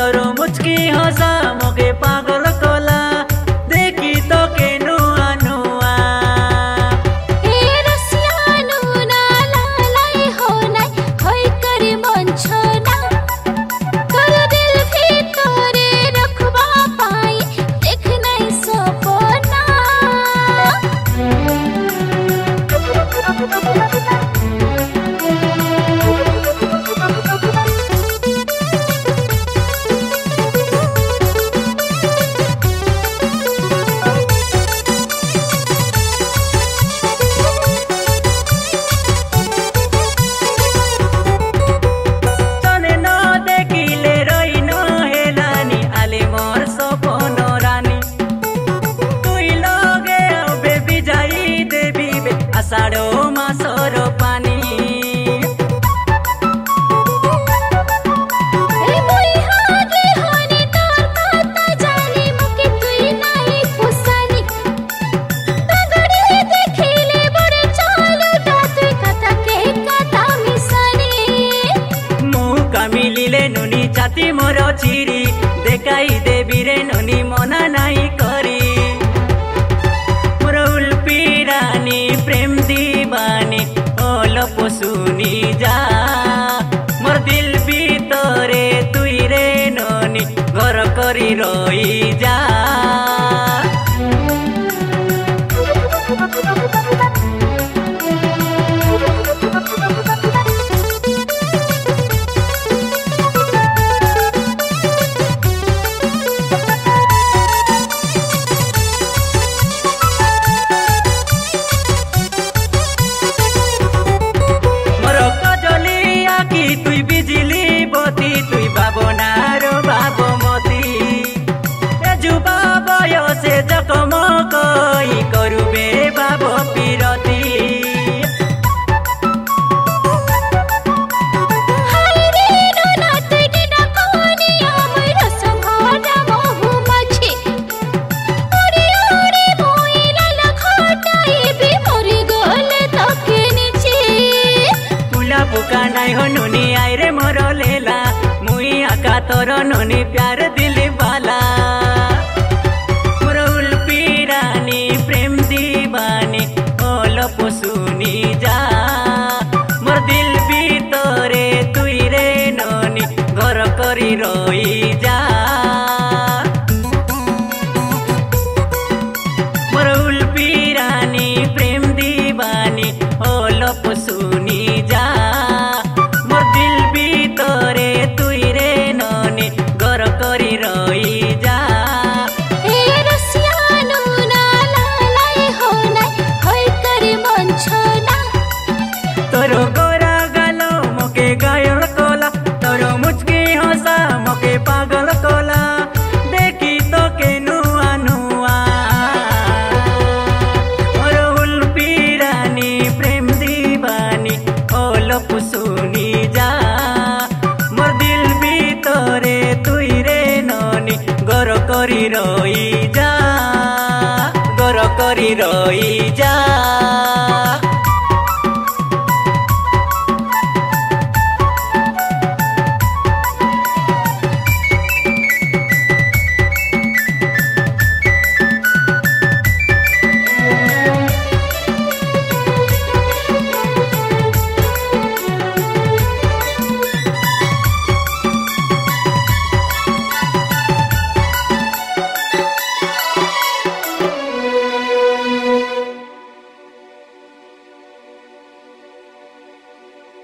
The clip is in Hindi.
तोरो मुचकी हंसा मोके पागल कोला देखी तो के नुआ नुआ ए रसियानु ना लालाई हो नाई होई करी मन छोना तोर दिल भीतरे रखबा पाई देख नहीं सपना आषाढ़ो मासर पानी मिलिले नुनी छाती मोर चिरी देखाई देवी रे नुनी मना नहीं करी मोर उल्पीरानी प्रेम दीवानी ओलो पसुनी जा मोर दिल भीतरे तुई रे नुनी घर करी रही जा तुई बिजली बती तुई बाबनारो बाबमती जुबा बयसे जकमकई करुबे बाब पिरती पुका नहीं हो नुनी आई रे मोर लेला मुई आका तोर नुनी प्यार दिली वाला मोर उल्पीरानी प्रेम दीवानी ओलो पसुनी जा मोर दिल भीतरे तुई रे नुनी घर करी रही जा मोर उल्पीरानी प्रेम दीवानी ओलो पसुनी जा तुई रे ननी घर करी रही जा ए रसियानु ना लालाई हो नाई होई करी मन छोना तोरो गोरा गालो मोके गायल कोला तोरो मुचकी हंसा मोके पागल कोला देखी तो के नुआ नुआ मोर उल्पीरानी प्रेम दीवानी ओलो पसुनी जा तुई रे ननी घर करी रही जा घर करी रही जा।